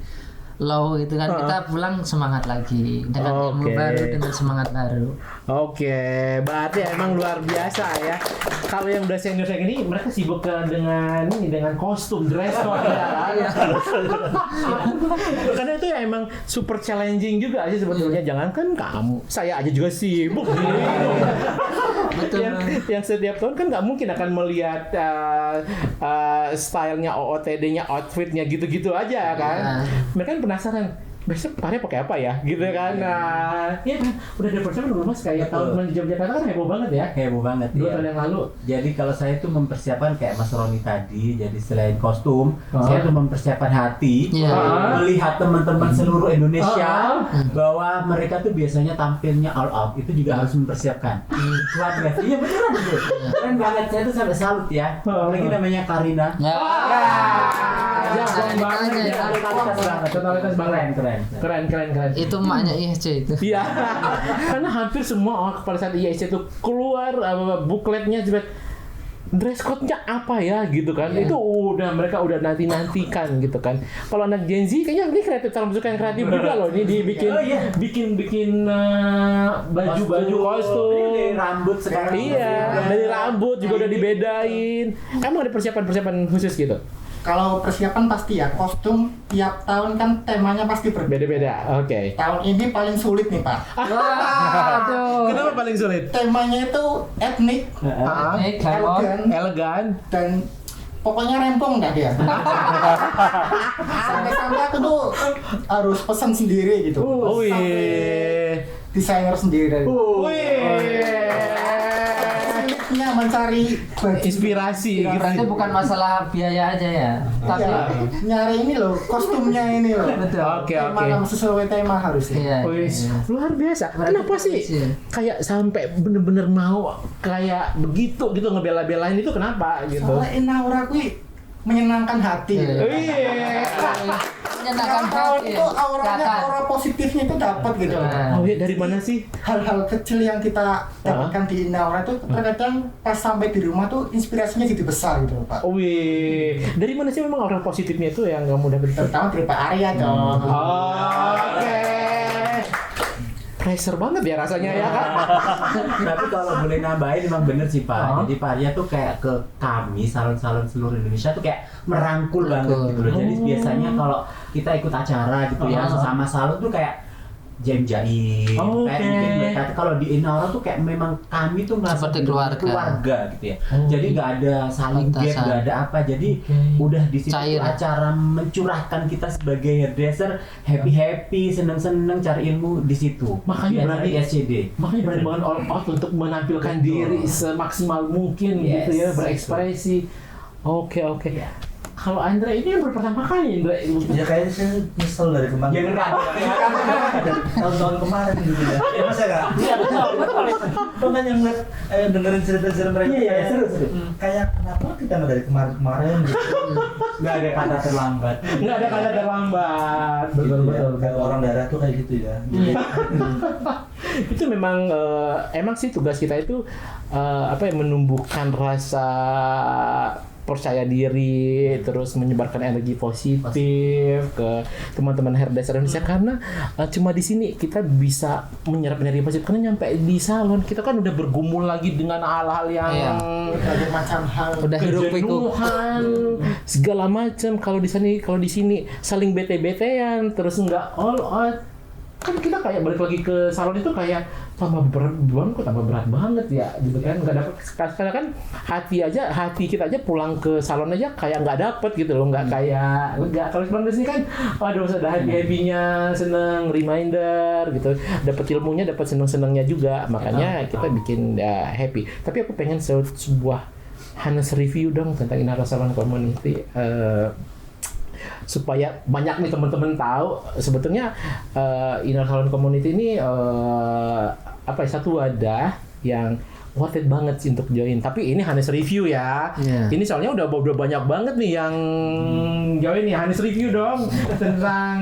low gitu kan, kita pulang semangat lagi dengan ilmu baru, dengan semangat baru. Oke, berarti emang luar biasa ya. Kalau yang udah senior kayak gini, mereka sibuk dengan kostum, dress code ya. Karena itu ya emang super challenging juga sih sebetulnya. Jangankan kamu, saya aja juga sibuk. Betul. Yang setiap tahun kan nggak mungkin akan melihat stylenya, OOTD-nya, outfitnya gitu-gitu aja kan. Mereka kan penasaran, besok Parya pakai apa ya gitu kan. Nah iya kan udah ada persiapan belum mas kayak tahun di Yogyakarta kan heboh banget ya. Heboh banget 2 ya. tahun yang lalu. Jadi kalau saya tuh mempersiapkan kayak Mas Roni tadi, jadi selain kostum, saya tuh mempersiapkan hati, melihat teman-teman seluruh Indonesia bahwa mereka tuh biasanya tampilnya all out, itu juga harus mempersiapkan. Kuat nggak sih? Iya beneran itu. Keren banget, saya tuh sampai salut ya. Apalagi namanya Karina. Totalitas banget. Keren. Itu emaknya IHC itu. Iya. Karena hampir semua orang pada saat ISC itu keluar bukletnya juga dress code-nya apa ya gitu kan. Itu mereka udah nantikan gitu kan. Kalau anak Gen Z kayaknya ini kreatif, termasuk yang kreatif juga loh. Ini bikin baju kostum. Dari rambut sekarang. Iya, dari rambut juga udah dibedain. Emang ada persiapan khusus gitu? Kalau persiapan pasti ya, kostum tiap tahun kan temanya pasti berbeda. Beda-beda. Oke. Tahun ini paling sulit nih Pak. Aduh. Kenapa paling sulit? Temanya itu etnik, Elegan. dan pokoknya rempong dah dia. Sampai-sampai aku tuh harus pesan sendiri gitu. Sampai desainer sendiri. Sulitnya mencari baju. Inspirasi gitu. Berarti bukan masalah biaya aja ya, tapi Nyari ini loh, kostumnya ini loh. betul. Oke. Tema sesuai tema harusnya. Iya. Wis, Iya. luar biasa. Kenapa sih kayak sampai bener-bener mau kayak begitu gitu ngebela-belain itu kenapa gitu? Soalnya Inaura kuwi menyenangkan hati. Iya. Menyenangkan Tiap tahun hati. itu auranya, Kelihatan. aura positifnya itu dapat gitu. Nah. Oh iya, dari mana sih? Hal-hal kecil yang kita dapatkan di Inaura itu terkadang pas sampai di rumah tuh inspirasinya jadi besar gitu Pak. Oh wih, dari mana sih memang orang positifnya itu yang kamu dapat? Terutama dari Pak Arya dong. Oke. Pressure banget ya rasanya ya kan? Tapi kalau boleh nambahin memang bener sih Pak. Jadi Pak Arya tuh kayak ke kami salon-salon seluruh Indonesia tuh kayak merangkul banget gitu loh. Jadi biasanya kalau kita ikut acara gitu ya sesama salon tuh kayak jam jahit, kayak mungkin mereka tuh kalau di Inaura tuh kayak memang kami tuh merasa Seperti keluarga gitu ya. Jadi nggak ada saling gap, Batasan. nggak ada apa. Jadi udah di situ Cair. acara mencurahkan kita sebagai hairdresser happy, seneng cari ilmu di situ. Makanya berani SCD. Makanya berani banget all out untuk menampilkan diri semaksimal mungkin gitu ya, berekspresi. Oke. Kalau Andre ini yang pertama kali Andre. Ya kayaknya saya nyesel dari kemarin. Ya enggak. Tahun-tahun kemarin gitu ya. Ya masa enggak? Iya betul. Kau kan yang ngeliat, dengerin cerita-cerita mereka. Iya, kayak- seru. Kayak kenapa kita nggak dari kemarin gitu? Nggak ada kata terlambat. Nggak ada kata terlambat. Gitu ya. Betul. Kayak orang daerah tuh kayak gitu ya. Jadi, Itu memang emang sih tugas kita itu menumbuhkan rasa percaya diri, terus menyebarkan energi positif ke teman-teman hairdresser Indonesia karena cuma di sini kita bisa menyerap energi positif karena nyampe di salon kita kan udah bergumul lagi dengan hal-hal yang Berbagai macam hal. Udah hiruk pikuk. kejenuhan segala macam. Kalau di sini saling bete-betean terus nggak all out. Kan kita kayak balik lagi ke salon itu kayak tambah beban kok tambah berat banget ya gitu kan, nggak dapat kadang kan hati kita aja pulang ke salon aja kayak nggak dapet gitu loh, nggak kayak lega. Kalau sekarang di sini kan aduh sudah happy-nya seneng reminder gitu, dapat ilmunya, dapat seneng-senengnya juga, makanya kita bikin happy. Tapi aku pengen sebuah Hanes review dong tentang Inaura Salon Community supaya banyak nih teman-teman tahu sebetulnya Inaura Salon Community ini satu wadah yang worth it banget sih untuk join. Tapi ini Hanes review ya. Yeah. Ini soalnya udah banyak banget nih yang join nih. Hanes review dong tentang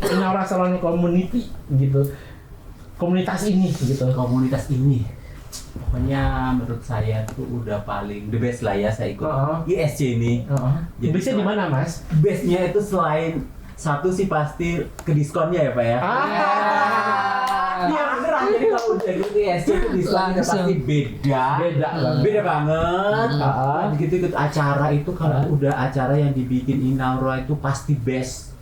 Inaura Salon Community gitu. Komunitas ini gitu. Komunitas ini pokoknya menurut saya tuh udah paling the best lah ya saya ikut ISC ini. Jadi Bisa di mana, Mas? Bestnya itu selain satu sih pasti ke diskonnya ya Pak ya. Iya beneran, jadi kalau udah ikut ISC itu diskonnya Langsung. pasti beda banget. Begitu ikut acara itu kalau udah acara yang dibikin Inaura itu pasti best.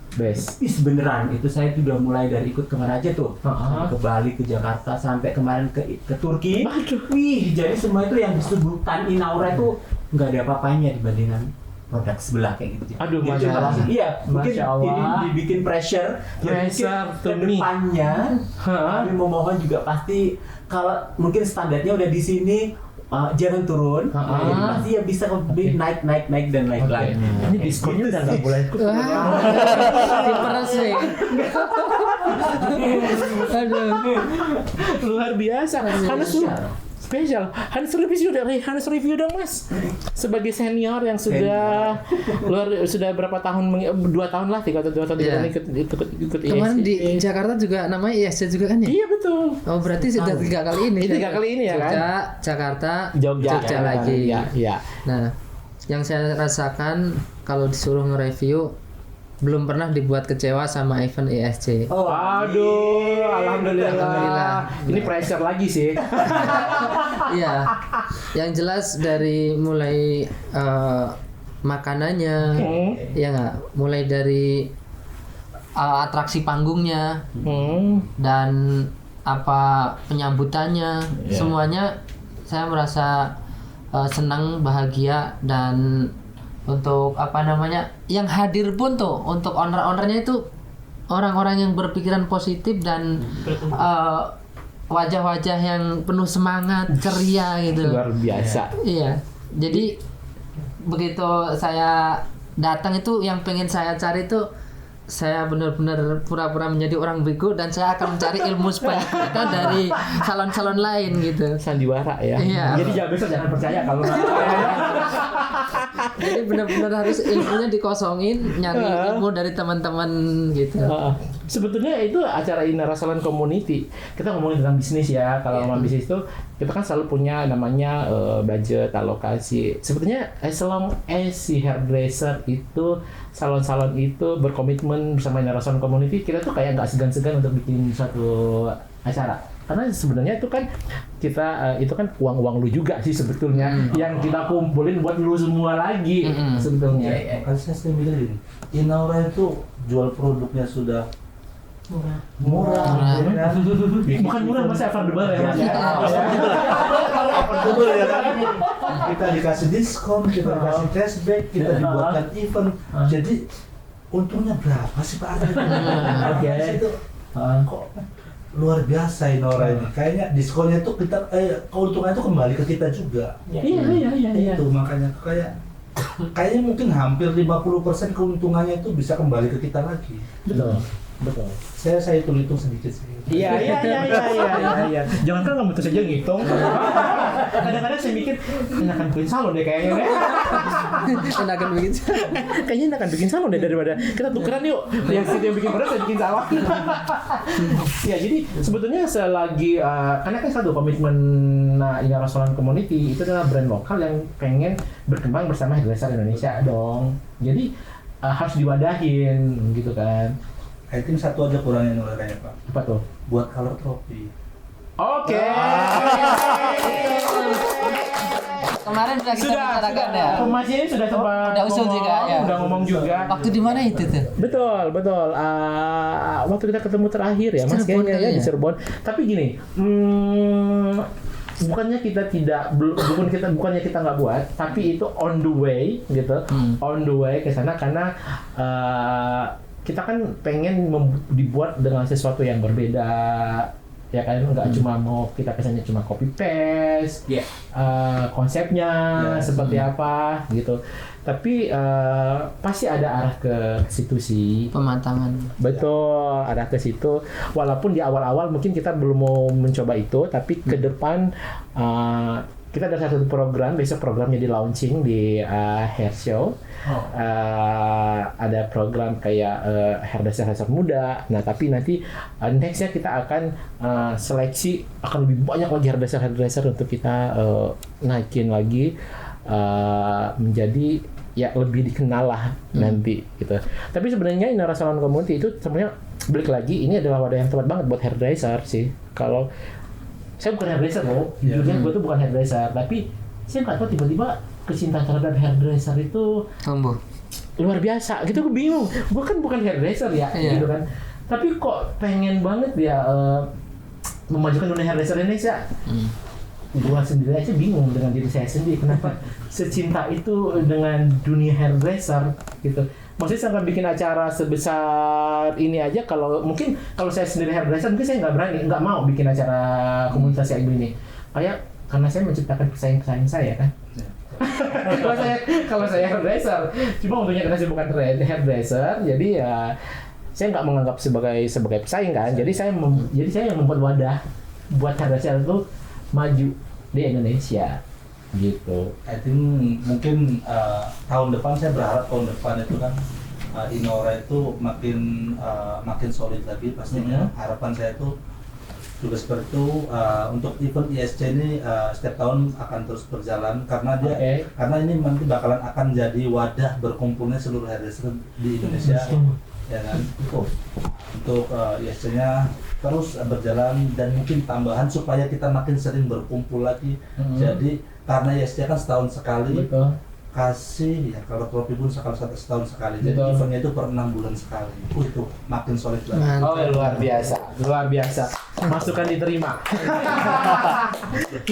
Beneran, itu saya tuh udah mulai dari ikut kemana aja tuh, sampai ke Bali, ke Jakarta, sampai kemarin ke Turki. Wih, jadi semua itu yang disuguhkan Inaura itu nggak ada apa-apanya dibandingkan produk sebelah kayak gitu. Aduh, Gitu, Masya Allah. Iya, mungkin Masya Allah. ini dibikin pressure To ke me. depannya. Hah? Kami memohon juga pasti kalau mungkin standarnya udah di sini jangan turun. Jadi pasti ya bisa naik dan naik lagi. Ini diskonnya udah nggak boleh ikut. Diperes nih. Aduh. Luar biasa. Hans spesial. Hans review dong Mas. Sebagai senior yang sudah sudah berapa tahun 2 tahun lah 3 tahun Iya. ikut ISC. Kemarin di Jakarta juga namanya ISC juga kan ya? Iya betul. Oh berarti sudah 3 kali ini. Ini 3 kali ini ya kan? Jogja, Jakarta, Jogja lagi. Iya. Nah, yang saya rasakan kalau disuruh nge-review belum pernah dibuat kecewa sama event ISC. Oh, Aduh, alhamdulillah. Ini pressure lagi sih. Iya. Yang jelas dari mulai makanannya, ya nggak, mulai dari atraksi panggungnya dan apa penyambutannya, semuanya saya merasa senang, bahagia, dan untuk apa namanya yang hadir pun tuh untuk owner-ownernya itu orang-orang yang berpikiran positif dan wajah-wajah yang penuh semangat, ceria gitu. Luar biasa. Iya. Jadi begitu saya datang itu yang pengen saya cari tuh saya benar-benar pura-pura menjadi orang bego dan saya akan mencari ilmu supaya kita dari salon-salon lain gitu. Sandiwara ya. Iya. Jadi besok jangan percaya kalau Jadi benar-benar harus ilmunya dikosongin, nyari ilmu dari teman-teman gitu. Sebetulnya itu acara Inara Salon Community. Kita ngomongin tentang bisnis ya. Kalau ngomong bisnis itu kita kan selalu punya namanya budget, alokasi. Sebetulnya as long as si hairdresser itu, salon-salon itu berkomitmen bersama Inara Salon Community, kita tuh kayak nggak segan-segan untuk bikin suatu acara. Karena sebenarnya itu kan kita itu kan uang-uang lu juga sih sebetulnya yang kita kumpulin buat lu semua lagi sebetulnya. Makanya saya bilang gini, Inaura itu jual produknya sudah murah. Ya kan? Bukan murah, masih affordable ya Mas. Affordable ya kan? Kita dikasih diskon, kita dikasih cashback, kita dibuatkan event. Jadi untungnya berapa sih Pak? Oke. Itu kok luar biasa Inaura ini. Kayaknya diskonnya tuh kita keuntungan itu kembali ke kita juga. Iya. Itu makanya kayaknya mungkin hampir 50% keuntungannya itu bisa kembali ke kita lagi. Betul. Saya hitung sedikit sih. Iya. Jangan kan kamu terus aja ngitung. Kadang-kadang saya mikir enakan bikin salon deh kayaknya. Enakan begitu. Kayaknya enakan bikin salon deh daripada kita tukeran yuk. Yang situ yang bikin beras, saya bikin salon. Ya jadi sebetulnya selagi karena kan satu komitmen Inara Salon Community itu adalah brand lokal yang pengen berkembang bersama hairdresser Indonesia dong. Jadi harus diwadahin gitu kan. I think satu aja kurangnya Inaura Pak. Apa tuh? Buat color trofi. Oke. Kemarin sudah kita bicarakan ya. Mas ini sudah sempat Udah usul juga ya. Udah ngomong juga. Waktu di mana itu tuh? Betul. Waktu kita ketemu terakhir ya, Mas Cirebon kayaknya ya kali di ya? Cirebon. Tapi gini, bukannya kita nggak buat, tapi itu on the way gitu, on the way ke sana karena kita kan pengen dibuat dengan sesuatu yang berbeda. Ya kan nggak cuma mau kita kesannya cuma copy paste konsepnya seperti apa gitu, tapi pasti ada arah ke situ sih. Pematangan. Betul, arah ke situ. Walaupun di awal-awal mungkin kita belum mau mencoba itu, tapi ke depan kita ada satu program, besok programnya di launching di hair show. Ada program kayak hairdresser muda. Nah, tapi nanti nextnya kita akan seleksi akan lebih banyak lagi hairdresser untuk kita naikin lagi menjadi ya lebih dikenal lah nanti gitu. Tapi sebenarnya Inara Salon Community itu sebenarnya balik lagi ini adalah wadah yang tepat banget buat hairdresser sih. Kalau saya bukan hairdresser loh, jujurnya gue tuh bukan hairdresser, tapi saya nggak tahu tiba-tiba kecintaan terhadap hairdresser itu Tumbuh. luar biasa. Gitu gue bingung. Gue kan bukan hairdresser ya, gitu kan. Tapi kok pengen banget ya memajukan dunia hairdresser Indonesia. gua sendiri aja bingung dengan diri saya sendiri kenapa secinta itu dengan dunia hairdresser gitu. Maksudnya sampai bikin acara sebesar ini aja, kalau saya sendiri hairdresser mungkin saya nggak mau bikin acara komunitas kayak begini. Karena saya menciptakan pesaing-pesaing saya kan. kalau saya hairdresser, cuma untungnya karena saya bukan hairdresser, jadi ya saya nggak menganggap sebagai pesaing kan. Jadi saya yang membuat wadah buat hairdresser itu maju di Indonesia gitu. I think mungkin tahun depan saya berharap tahun depan itu kan Inaura itu makin solid lagi pastinya. Harapan saya itu juga seperti itu, untuk event ISC ini setiap tahun akan terus berjalan karena karena ini nanti bakalan akan jadi wadah berkumpulnya seluruh hairdresser di Indonesia. Ya kan, untuk ISC-nya terus berjalan dan mungkin tambahan supaya kita makin sering berkumpul lagi. Jadi karena ISC kan setahun sekali, kasih ya kalau Tropi pun setahun sekali. Jadi eventnya itu per 6 bulan sekali. Itu makin solid lagi. Oh luar biasa. Masukan diterima.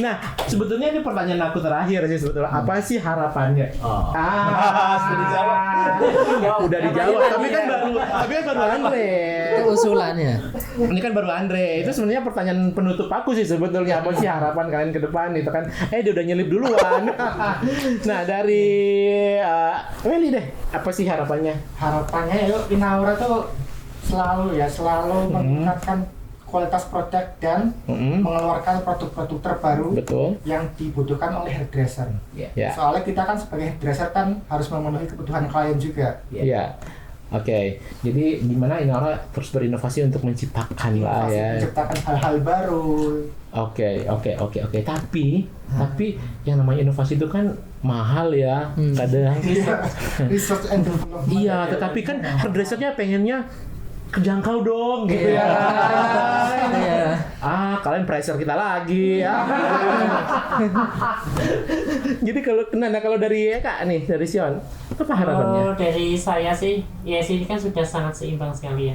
Nah, sebetulnya ini pertanyaan aku terakhir sih sebetulnya. Apa sih harapannya? Sudah dijawab. Udah dijawab. Tapi kan baru Andre. Itu usulannya. Ini kan baru Andre. Itu sebenarnya pertanyaan penutup aku sih sebetulnya. Apa sih harapan kalian ke depan itu kan? Dia udah nyelip duluan. Nah, dari Welly deh. Apa sih harapannya? Harapannya yuk Inaura tuh selalu meningkatkan kualitas produk dan mengeluarkan produk-produk terbaru yang dibutuhkan oleh hairdresser. Soalnya kita kan sebagai hairdresser kan harus memenuhi kebutuhan klien juga. Oke. Jadi gimana Inaura terus berinovasi untuk menciptakan lah ya. Menciptakan hal-hal baru. Oke. Tapi yang namanya inovasi itu kan mahal ya, kadang. Research and development. Iya, tetapi kan hairdressernya pengennya kejangkau dong gitu ya. Kalian pressure kita lagi ya. Jadi kalau dari Eka nih, dari Sion, apa harapannya? Dari saya sih, ini kan sudah sangat seimbang sekali ya.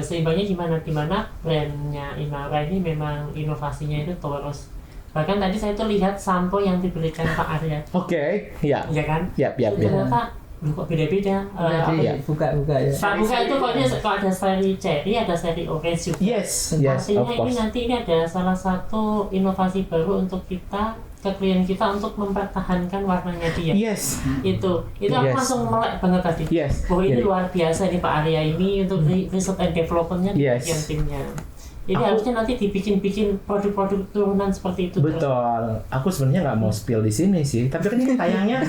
Seimbangnya dimana brandnya Inaura ini memang inovasinya itu terus. Bahkan tadi saya tuh lihat sampo yang diberikan Pak Arya. Iya kan? Ternyata kok beda-beda. Buka ya. Buka itu kok ada seri cherry, ada seri orange juga. Yes, Artinya ini ada salah satu inovasi baru untuk kita ke klien kita untuk mempertahankan warnanya dia. Itu aku langsung melek banget tadi. Bahwa ini luar biasa nih Pak Arya ini untuk research and development-nya di bagian timnya. Jadi harusnya nanti dibikin produk-produk turunan seperti itu. Betul. Aku sebenarnya nggak mau spill di sini sih, tapi kan ini tayangnya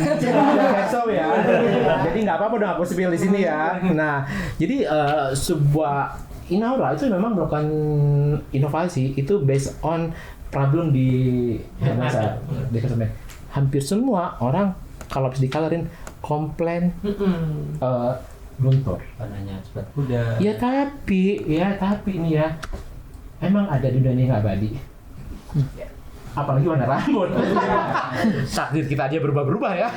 show ya. Jadi nggak apa-apa dong aku spill di sini ya. Nah, jadi sebuah Inaura itu memang melakukan inovasi itu based on problem di customer. Hampir semua orang kalau habis dicolorin komplain luntur. Warnanya cepat pudar. Ya tapi ini ya. Emang ada di dunia abadi. Apalagi warna rambut. Takdir kita aja berubah-berubah ya.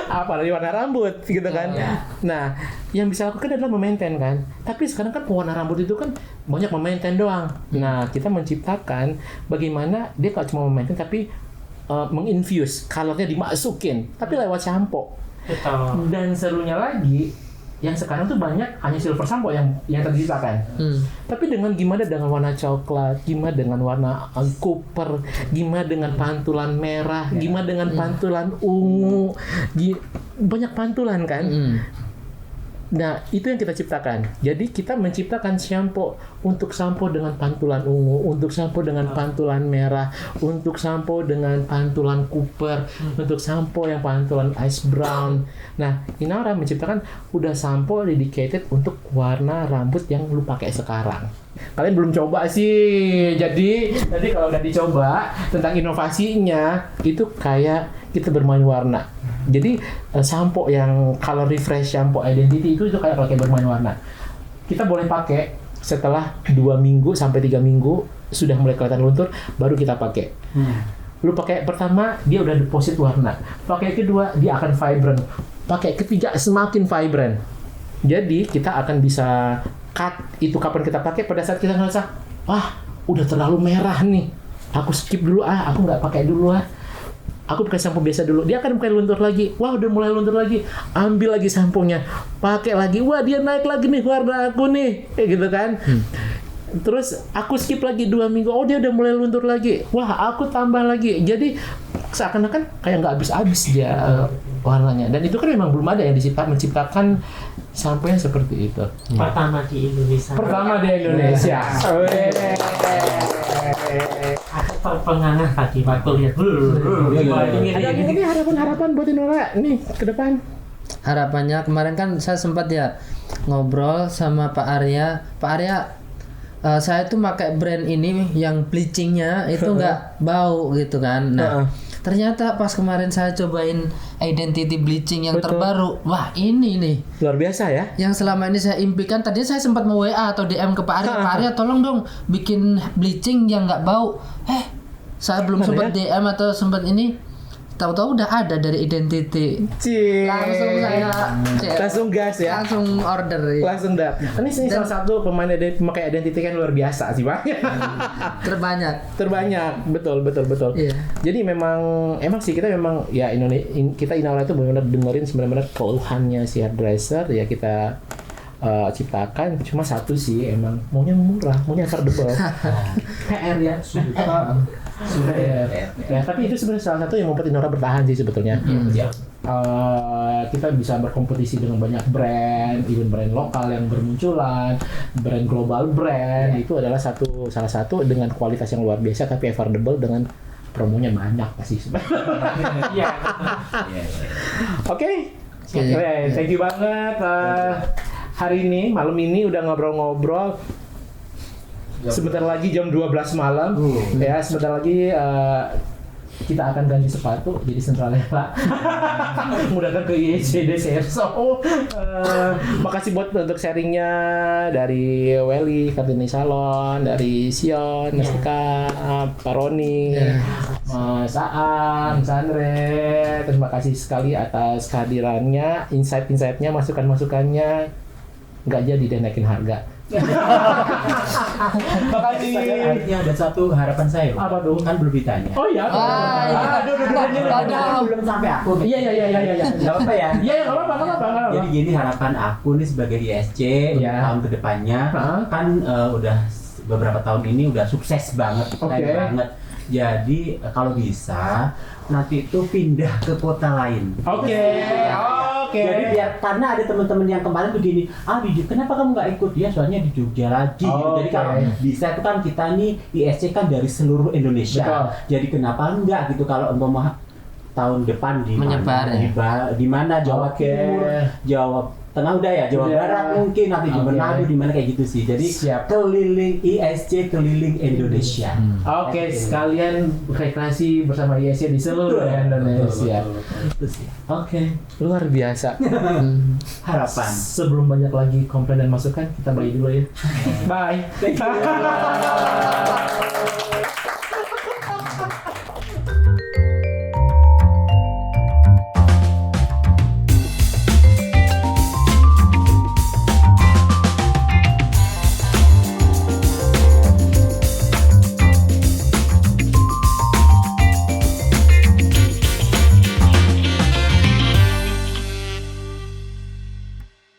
Apalagi warna rambut gitu kan. Nah, yang bisa lakukan adalah memaintain kan. Tapi sekarang kan warna rambut itu kan banyak memaintain doang. Nah, kita menciptakan bagaimana dia kalau cuma memaintain tapi menginfuse, colornya dimasukin, tapi lewat shampoo. Betul. Dan serunya lagi yang sekarang tuh banyak hanya silver sampo yang terciptakan. Tapi gimana dengan warna coklat, gimana dengan warna copper, gimana dengan pantulan merah, gimana dengan pantulan ungu, banyak pantulan kan. Nah, itu yang kita ciptakan. Jadi kita menciptakan shampoo untuk sampo dengan pantulan ungu, untuk sampo dengan pantulan merah, untuk sampo dengan pantulan copper, untuk sampo yang pantulan ice brown. Nah, Inaura menciptakan udah sampo dedicated untuk warna rambut yang lu pakai sekarang. Kalian belum coba sih. Jadi kalau udah dicoba tentang inovasinya itu kayak kita bermain warna. Jadi sampo yang color refresh shampoo identity itu kayak bermain warna. Kita boleh pakai setelah 2 minggu sampai 3 minggu sudah mulai kelihatan luntur, baru kita pakai. Lu pakai pertama dia udah deposit warna. Pakai kedua dia akan vibrant. Pakai ketiga semakin vibrant. Jadi kita akan bisa cut itu kapan kita pakai pada saat kita ngerasa udah terlalu merah nih, aku skip dulu aku nggak pakai dulu aku pakai sampo biasa dulu. Dia akan pakai luntur lagi, wah udah mulai luntur lagi, ambil lagi samponya, pakai lagi, wah dia naik lagi nih warna aku nih, kayak gitu kan. Terus aku skip lagi 2 minggu, oh dia udah mulai luntur lagi, wah aku tambah lagi. Jadi seakan-akan kayak nggak habis-habis dia warnanya. Dan itu kan memang belum ada yang menciptakan sampo yang seperti itu. Pertama di Indonesia. Aku terpengangah tadi waktu lihat. Ini harapan buat Inora nih ke depan. Harapannya kemarin kan saya sempat ya ngobrol sama Pak Arya. Pak Arya, saya tuh pakai brand ini yang bleachingnya itu nggak bau gitu kan. Nah, ternyata pas kemarin saya cobain Identity bleaching yang terbaru, wah ini nih Luar biasa ya. yang selama ini saya impikan. Tadi saya sempat mau WA atau DM ke Pak Arya, Pak Arya tolong dong bikin bleaching yang nggak bau. Saya belum sempat DM atau sempat ini, tahu-tahu udah ada dari Identity. Langsung saya Langsung gas ya. langsung order ya. Langsung dah. Ini salah satu pemakai Identity kan luar biasa sih, Pak. Terbanyak, betul. Iya. Jadi emang sih kita memang ya kita Inaura itu benar-benar dengerin sebenarnya keluhannya si hairdresser ya, kita ciptakan. Cuma satu sih, emang maunya murah, maunya affordable. PR ya. Sudah ya, tapi itu sebenarnya salah satu yang membuat Inora bertahan sih sebetulnya. Kita bisa berkompetisi dengan banyak brand, even brand lokal yang bermunculan, brand global brand, itu adalah salah satu dengan kualitas yang luar biasa tapi affordable dengan promonya banyak pasti sebenarnya. Iya. Oke, thank you banget. Hari ini malam ini udah ngobrol-ngobrol. Sebentar lagi jam 12 malam, ya sebentar lagi kita akan ganti sepatu jadi Centralela. Mudah datang ke IECD Serso. Makasih buat untuk sharingnya dari Welly, Kartini Salon, dari Sion, Nastika, Pak Roni, Mas Aan, Mas Andre. Terima kasih sekali atas kehadirannya, insight-insightnya, masukan-masukannya. Nggak jadi deh naikin harga. Makasih. Akhirnya ada satu harapan saya. Apa tuh? Kan belum ditanya. Oh iya. Belum sampai aku. Iya. Gak apa-apa ya? Iya, nggak apa-apa. Jadi gini, harapan aku nih sebagai ISC untuk tahun kedepannya kan udah beberapa tahun ini udah sukses banget, keren banget. Jadi kalau bisa nanti itu pindah ke kota lain. Oke. Jadi biar, karena ada teman-teman yang kemarin begini, kenapa kamu nggak ikut ya? Soalnya di Jogja lagi. Jadi kalau bisa itu kan kita nih ISC kan dari seluruh Indonesia. Betul. Jadi kenapa enggak gitu kalau umpama tahun depan di Menyebar mana? Di mana Jawa Timur, Jawa Tengah udah ya, Jawa Barat mungkin nanti di Manado, di mana kayak gitu sih. Jadi keliling ISC, keliling Indonesia. Oke, sekalian rekreasi bersama ISC di seluruh Indonesia. Itu sih. Oke, luar biasa. Harapan. Sebelum banyak lagi komplain dan masukan, kita balik dulu ya. Bye.